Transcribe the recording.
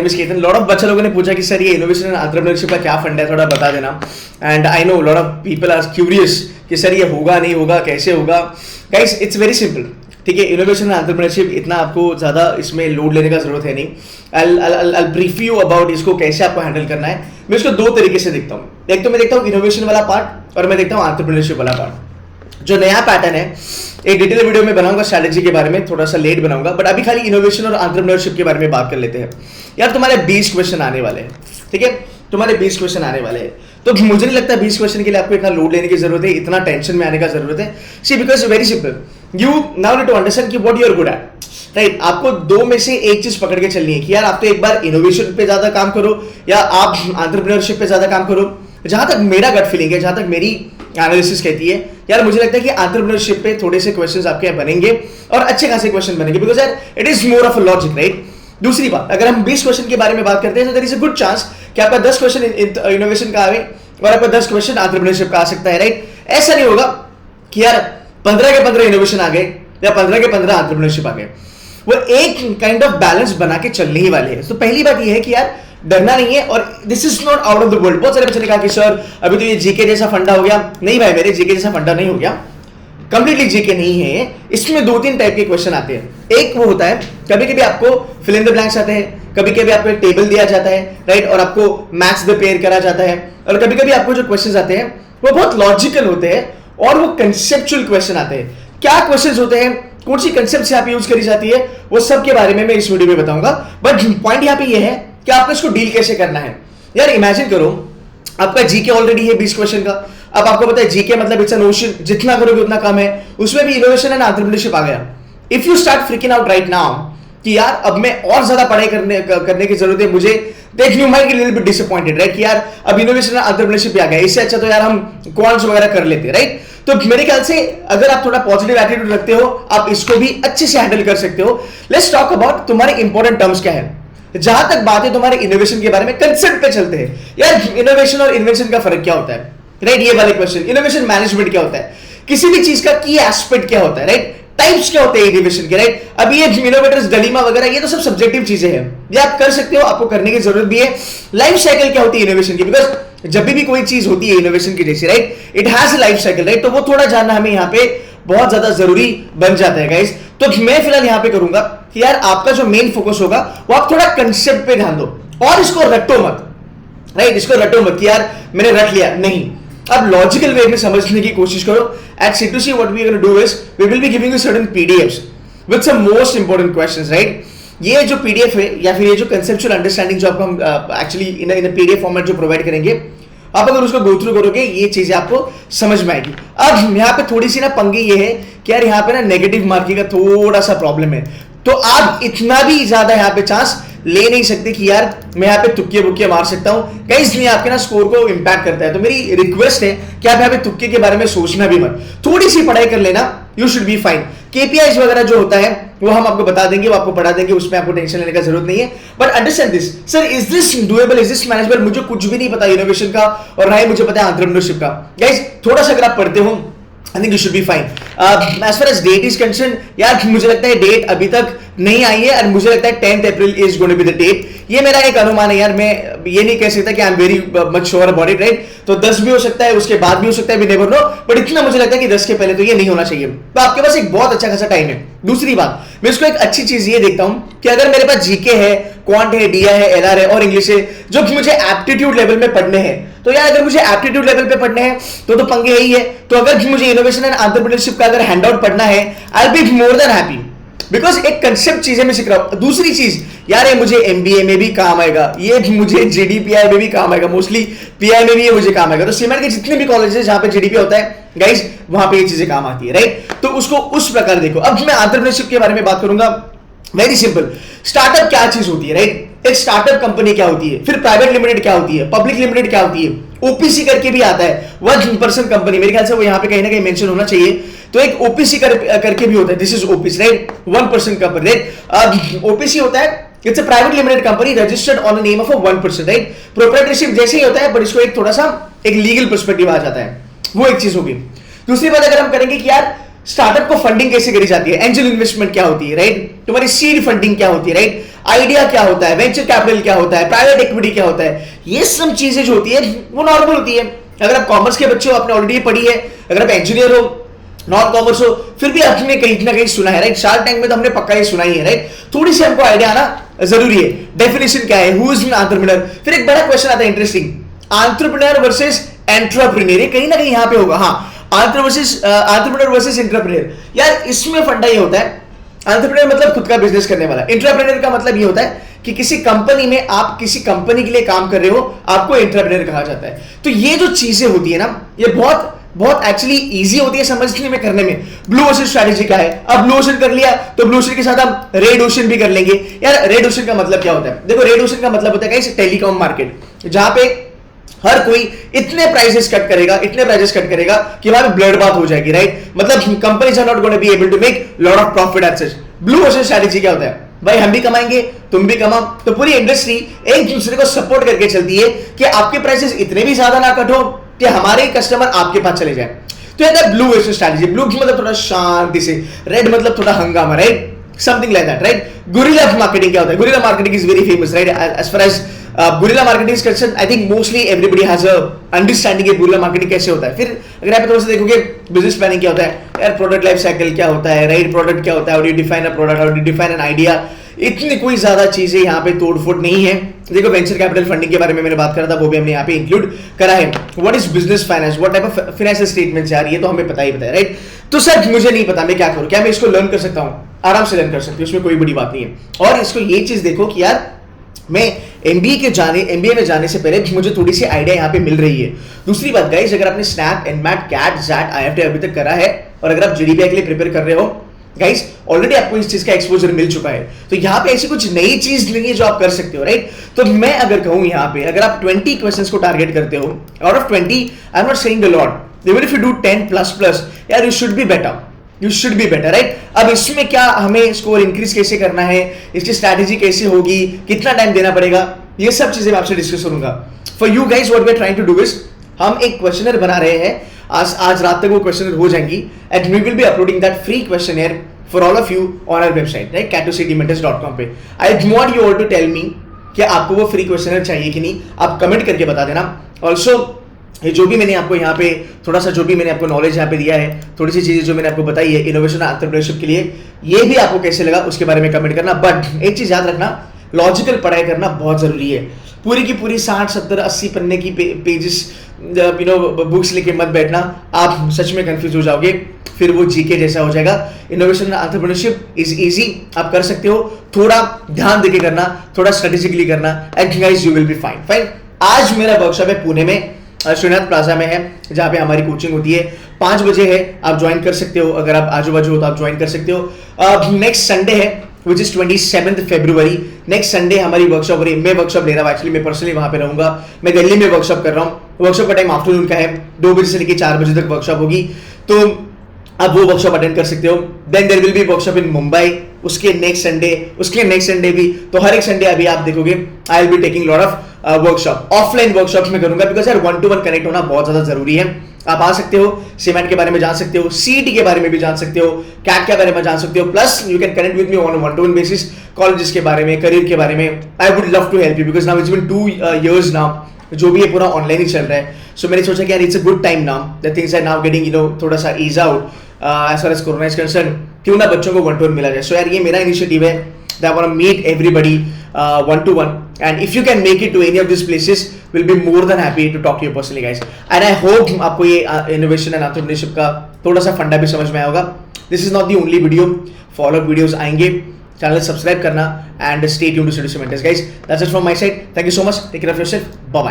Lot of बच्चे लोगों ने पूछा कि सर ये इनोवेशन एंड एंटरप्रेन्योरशिप का क्या फंड है, थोड़ा बता देना. And I know lot of people are curious कि सर ये होगा नहीं होगा, कैसे होगा. Guys it's very simple. ठीक है, इनोवेशन एंड एंटरप्रेन्योरशिप इतना आपको ज्यादा इसमें लोड लेने का जरूरत है नहीं. आई ब्रीफ यू अबाउट इसको कैसे आपको हैंडल करना है. मैं इसको दो तरीके से देखता हूँ. एक तो मैं देखता हूँ इनोवेशन वाला पार्ट और मैं देखता हूँ एंटरप्रेन्योरशिप वाला पार्ट. जो नया पैटर्न है एक डिटेल वीडियो में बनाऊंगा स्ट्रैटेजी के बारे में, थोड़ा सा लेट बनाऊंगा, बट अभी खाली इनोवेशन और एंटरप्रेन्योरशिप के बारे में बात कर लेते हैं. यार तुम्हारे 20 क्वेश्चन आने वाले हैं. ठीक है, तुम्हारे 20 क्वेश्चन आने वाले हैं, तो मुझे नहीं लगता 20 क्वेश्चन के लिए आपको इतना लोड लेने की जरूरत है, इतना टेंशन में आने का जरूरत है. See because very simple, you now need to understand कि what you are good at. Right, आपको दो में से एक चीज पकड़ के चलनी है कि यार आप तो एक बार इनोवेशन पे ज्यादा काम करो या आप एंटरप्रेन्योरशिप पे ज्यादा काम करो. जहां तक मेरा गट फीलिंग है, जहां तक मेरी एनालिसिस कहती है, यार मुझे लगता है कि एंटरप्रेन्योरशिप पे थोड़े से क्वेश्चंस आपके बनेंगे और अच्छे खासे क्वेश्चन बनेंगे, बिकॉज यार it is more of a logic. Right, दूसरी बात, अगर हम 20 क्वेश्चन के बारे में बात करते हैं तो there is a good chance कि आपका 10 क्वेश्चन इनोवेशन का आवे और आपका 10 क्वेश्चन एंटरप्रेन्योरशिप का आ सकता है. राइट, ऐसा नहीं होगा कि यार 15 के 15 इनोवेशन आ गए या 15 के 15 एंटरप्रेन्योरशिप आ गए. वो एक काइंड ऑफ बैलेंस बना के चलने ही वाले हैं. तो पहली बात ये है कि यार डरना नहीं है, और this is not out of the world. बहुत सारे बच्चों ने कहा कि सर अभी तो ये जीके जैसा फंडा हो गया. नहीं भाई मेरे, जीके जैसा फंडा नहीं हो गया, कंप्लीटली जीके नहीं है. इसमें 2-3 टाइप के क्वेश्चन आते हैं. एक वो होता है कभी कभी आपको फिल इन द ब्लैंक्स आते हैं, कभी कभी आपको एक टेबल दिया जाता है. राइट, और आपको मैच द पेयर करा जाता है. और कभी कभी आपको जो क्वेश्चन आते हैं वो बहुत लॉजिकल होते हैं और वो कंसेप्चुअल क्वेश्चन आते हैं. क्या क्वेश्चन होते हैं, कौन सी कंसेप्ट से आप यूज करी जाती है, वो सब के बारे में मैं इस वीडियो में बताऊंगा. बट पॉइंट यहाँ पे ये है कि आपको इसको डील कैसे करना है. यार इमेजिन करो आपका जीके ऑलरेडी है 20 क्वेश्चन का. अब आपको पता है जीके मतलब इट्स एन ओशन, जितना करोगे उतना कम है. उसमें भी इनोवेशन एंड एंटरप्रेन्योरशिप आ गया. If you start freaking out right now कि यार अब मैं और ज्यादा पढ़ाई करने की जरूरत है मुझे, देख you might get little bit disappointed. Right, कि यार अब इनोवेशन एंड एंटरप्रेन्योरशिप आ गया, इससे अच्छा तो यार हम क्वांट्स वगैरह कर लेते. राइट, तो मेरे ख्याल से अगर आप थोड़ा पॉजिटिव एटीट्यूड रखते हो आप इसको भी अच्छे से हैंडल कर सकते हो. लेट्स टॉक अबाउट तुम्हारे इंपॉर्टेंट टर्म्स क्या है. जहां तक बात है तुम्हारे इनोवेशन के बारे में, कंसेप्ट पे चलते हैं. यार इनोवेशन और इन्वेंशन का फर्क क्या होता है. राइट, ये वाले क्वेश्चन. इनोवेशन मैनेजमेंट क्या होता है, किसी भी चीज का की एस्पेक्ट क्या होता है. राइट, टाइप्स क्या होते हैं इनोवेशन के. राइट, अभी ये इनोवेटर्स डलीमा वगैरह ये तो सब सब्जेक्टिव चीजें हैं, ये आप कर सकते हो, आपको करने की जरूरत भी है. लाइफ साइकिल क्या होती है इनोवेशन की, बिकॉज जब भी कोई चीज होती है इनोवेशन की जैसी, right, it has a life cycle. Right, तो वो थोड़ा जानना हमें यहाँ पे बहुत ज्यादा जरूरी बन जाता है गाइस. तो मैं फिलहाल यहाँ पे करूंगा कि यार आपका जो मेन फोकस होगा वो आप थोड़ा कंसेप्ट पे ध्यान दो और इसको रटो मत. राइट, इसको रटो मत कि यार मैंने रट लिया, नहीं. अब लॉजिकल वे में समझने की कोशिश करो. At C2C what we are gonna do is we will be giving you certain PDFs with some most important questions. Right, ये जो PDF है या फिर ये जो कंसेप्चुअल अंडरस्टैंडिंग जो आपको हम एक्चुअली इन PDF फॉर्मेट जो प्रोवाइड करेंगे, आप अगर उसको गो थ्रू करोगे ये चीजें आपको समझ में आएगी. अब यहाँ पे थोड़ी सी ना पंगी ये है कि यार यहाँ पे ना नेगेटिव मार्किंग का थोड़ा सा प्रॉब्लम है. तो आप इतना भी ज्यादा यहाँ पे चांस ले नहीं सकते कि यार मैं यहाँ पे तुक्के बुक्के मार सकता हूँ. कहीं इसलिए आपके ना स्कोर को इंपैक्ट करता है. तो मेरी रिक्वेस्ट है कि आप यहाँ पे तुक्के के बारे में सोचना भी मत, थोड़ी सी पढ़ाई कर लेना, you should be fine. KPIs वगैरह जो होता है वो हम आपको बता देंगे, वो आपको पढ़ा देंगे, उसमें आपको टेंशन लेने का जरूरत नहीं है. But understand this, sir is this doable, is this manageable. मुझे कुछ भी नहीं पता इनोवेशन का और ना ही मुझे पता है एंटरप्रेन्योरशिप का. गाइस थोड़ा सा अगर आप पढ़ते हो I think you should be fine. As far as date is concerned, यार मुझे लगता है डेट अभी तक नहीं आई है और मुझे लगता है 10th April is going to be the date. ये मेरा एक अनुमान है यार, मैं ये नहीं कह सकता कि I am very much sure about it. Right, तो 10 भी हो सकता है, उसके बाद भी हो सकता है, वी नेवर नो. बट इतना मुझे लगता है कि 10 के पहले तो ये नहीं होना चाहिए. तो आपके पास एक बहुत अच्छा खासा टाइम है. दूसरी बात, मैं इसको एक अच्छी चीज ये देखता हूं कि अगर मेरे पास जीके है, क्वांट है, DI है, LR है और इंग्लिश है जो मुझे एप्टीट्यूड लेवल में पढ़ने हैं, तो यार अगर मुझे एप्टीट्यूड लेवल पे पढ़ने हैं तो पंगे यही है. तो अगर मुझे इनोवेशन एंड एंटरप्रेन्योरशिप का अगर हैंडआउट पढ़ना है, I will be more than happy, because एक कंसेप्ट चीजें मैं सीख रहा हूं. दूसरी चीज यार ये मुझे MBA में भी काम आएगा, ये मुझे GDPI में भी काम आएगा, मोस्टली PI में भी ये मुझे काम आएगा. तो सीमेंट के जितने भी कॉलेज है जहां पे GDP होता है गाइस, वहां पे ये चीजें काम आती है. राइट, तो उसको उस प्रकार देखो. अब मैं एंटरप्रेन्योरशिप के बारे में बात करूंगा. वेरी सिंपल, स्टार्टअप क्या चीज होती है. राइट, एक स्टार्टअप कंपनी क्या होती है, फिर प्राइवेट लिमिटेड क्या होती है, पब्लिक लिमिटेड क्या होती है, OPC करके भी आता है, 1% कंपनी. मेरे ख्याल से वो यहाँ पे कहीं ना कहीं मेंशन होना चाहिए. तो एक OPC करके भी होता है, this is OPC. Right, 1% company. Right, OPC होता है, it's a private limited company registered on the name of a 1%. Right, proprietorship जैसे ही होता है बट इसको एक थोड़ा सा एक लीगल पर्सपेक्टिव आ जाता है, वो एक चीज होगी. दूसरी बात अगर हम करेंगे कि यार स्टार्टअप को फंडिंग कैसे करी जाती है, एंजल इन्वेस्टमेंट क्या होती है, राइट, तुम्हारी सीड फंडिंग क्या होती है, राइट, आइडिया क्या होता है, वेंचर कैपिटल क्या होता है, प्राइवेट इक्विटी क्या होता है, ये सब चीजें जो होती है वो नॉर्मल होती है। अगर आप कॉमर्स के बच्चे हो, आपने ऑलरेडी पढ़ी है, अगर आप इंजीनियर हो, नॉन कॉमर्स हो, फिर भी आपने कहीं ना कहीं सुना है, राइट, शार्क टैंक में तो हमने पक्का ही सुना ही है, राइट, थोड़ी सी हमको आइडिया आना जरूरी है, डेफिनेशन क्या है, हु इज एन एंटरप्रेन्योर। फिर एक बड़ा क्वेश्चन आता है इंटरेस्टिंग, एंटरप्रेन्योर वर्सेस एंटरप्रेन्योर, कहीं ना कहीं यहां पे होगा, हाँ, एंटरप्रेन्योर वर्सेस एंटरप्रेन्योर। यार इसमें फंडा ये होता है, एंटरप्रेन्योर मतलब खुद का बिजनेस करने वाला, एंटरप्रेन्योर का मतलब ये होता है कि किसी कंपनी में आप किसी कंपनी के लिए काम कर रहे हो, आपको एंटरप्रेन्योर कहा जाता है। तो ये जो चीजें होती है ना, ये बहुत बहुत एक्चुअली इजी होती है समझने में, करने में। ब्लू ओशन स्ट्रैटेजी क्या है, अब ब्लू ओशन कर लिया तो ब्लू ओशन के साथ हम रेड ओशन भी कर लेंगे। यार रेड ओशन का मतलब क्या होता है, देखो रेड ओशन का मतलब होता है गाइस टेलीकॉम मार्केट, जहां पे हर कोई इतने प्राइसेस कट करेगा, इतने प्राइसेस कट करेगा कि वहां पे ब्लड बात हो जाएगी, राइट, मतलब companies are not going to be able to make lot of profit at such. Blue ocean strategy क्या होता है, भाई हम भी कमाएंगे तुम भी कमाओ, तो पूरी इंडस्ट्री एक दूसरे को सपोर्ट करके चलती है कि आपके प्राइसेस इतने भी ज्यादा ना कट हो कि हमारे कस्टमर आपके पास चले जाए। तो ये ब्लू ओशन स्ट्रैटेजी। ब्लू मतलब थोड़ा शांति से, रेड मतलब थोड़ा हंगामा, right, something like that, right. Guerrilla marketing क्या होता है, guerrilla marketing is very famous, right, as far as guerrilla marketing is concern, I think mostly everybody has a understanding है गुरिल्ला मार्केटिंग कैसे होता है। फिर अगर आप थोड़ा सा देखोगे बिजनेस प्लानिंग क्या होता है, यार प्रोडक्ट लाइफ साइकिल क्या होता है, राइट, प्रोडक्ट क्या होता है, how do you define a product, how do you define an idea, इतनी कोई ज्यादा चीजें यहाँ पे तोड़फोड़ नहीं है। देखो वेंचर कैपिटल फंडिंग के बारे में मैंने बात करा था, वो भी हमने यहाँ पे इंक्लूड करा है। What is business finance, what type of financial statements, यार ये तो हमें पता ही पता है, राइट। तो सर मुझे नहीं पता मैं क्या करूँ, क्या मैं इसको लर्न कर सकता हूँ, आराम से लर्न कर सकती हूँ, उसमें कोई बड़ी बात नहीं है। और इसको ये चीज देखो कि यार मैं एमबीए में जाने से पहले मुझे थोड़ी सी आइडिया यहाँ पे मिल रही है। दूसरी बात गाइस, अगर आपने SNAP, NMAT, CAT, XAT, IFT अभी तक करा है और अगर आप जीडीपीआई के लिए प्रिपेयर कर रहे हो गाइस, ऑलरेडी आपको इस चीज का एक्सपोजर मिल चुका है। तो यहाँ पे ऐसी कुछ नई चीज नहीं है जो आप कर सकते हो, राइट। तो मैं अगर कहूँ यहाँ पे, अगर आप 20 क्वेश्चंस को टारगेट करते हो, out of 20 I am not saying the lot, even if you do 10++, यार you should be better, you should be better, right. अब इसमें क्या हमें स्कोर इंक्रीज कैसे करना है, इसकी स्ट्रैटेजी कैसे होगी, कितना टाइम देना पड़ेगा, ये सब चीजें मैं आपसे डिस्कस करूंगा। For you guys what we are trying to do is, हम एक क्वेश्चनर बना रहे हैं, आज रात तक वो क्वेश्चनर हो जाएंगी and we will be uploading that free questionnaire for all of you on our website, right, catocitymentors.com पे। I want you all to tell me कि आपको वो फ्री क्वेश्चनर चाहिए कि नहीं, आप कमेंट करके बता देना। ऑल्सो ये जो भी मैंने आपको यहाँ पे थोड़ा सा जो भी मैंने आपको नॉलेज यहाँ पे दिया है, थोड़ी सी चीजें जो मैंने आपको बताई है इनोवेशन एंटरप्रेन्योरशिप के लिए, ये भी आपको कैसे लगा उसके बारे में कमेंट करना। बट एक चीज याद रखना, लॉजिकल पढ़ाई करना बहुत जरूरी है। पूरी की पूरी 60, 70, 80 पन्ने की पेजेस बुक्स लेके मत बैठना, आप सच में कंफ्यूज हो जाओगे, फिर वो जीके जैसा हो जाएगा। इनोवेशन एंटरप्रेन्योरशिप इज इजी, आप कर सकते हो, थोड़ा ध्यान देके करना, थोड़ा स्ट्रेटेजिकली करना, and guys you will be fine. Fine. आज मेरा वर्कशॉप है पुणे में, श्रीनाथ प्लाजा में है, जहाँ पे हमारी कोचिंग होती है, 5 बजे है, आप ज्वाइन कर सकते हो। अगर आप आजू बाजू हो तो आप ज्वाइन कर सकते हो। नेक्स्ट संडे है which is 27 February, next Sunday हमारी वर्कशॉप हो रही है। मैं वर्कशॉप ले रहा हूँ, एक्चुअली मैं पर्सनली वहां पे रहूंगा, मैं दिल्ली में वर्कशॉप कर रहा हूँ। वर्कशॉप का टाइम आफ्टरनून का है, 2 बजे से लेकर 4 बजे तक वर्कशॉप होगी, तो आप वो वर्कशॉप अटेंड कर सकते हो। Then there will be workshop in Mumbai, उसके नेक्स्ट संडे भी। तो हर एक संडे अभी आप देखोगे I will be taking lot of workshop, offline workshop में करूंगा, बिकॉज यार 1-to-1 कनेक्ट होना बहुत ज्यादा जरूरी है। आप आ सकते हो, सीमेंट के बारे में जान सकते हो, सीईटी के बारे में भी जान सकते हो, कैट के बारे में जान सकते हो, plus you can connect with me on 1-to-1 basis, colleges के बारे में, करियर के बारे में। I would love to help you because now it's been 2 years now, जो भी ये पूरा ऑनलाइन ही चल रहा है। सो मैंने सोचा कि यार it's a good time now that things are now getting थोड़ा सा ease out as far as corona is concern, क्यों ना बच्चों को 1-to-1 मिला जाए। सो यार ये मेरा इनिशिएटिव है, that I want to meet everybody 1-to-1, and if you can make it to any of these places, we'll be more than happy to talk to you personally guys, and I hope आपको ये innovation and entrepreneurship का थोड़ा सा फंडा भी समझ में आया होगा। This is not the only video, follow-up videos आएंगे, चैनल सब्सक्राइब करना and stay tuned to Studio Mentors guys. That's it from my side. Thank you so much. Take care of yourself. Bye bye.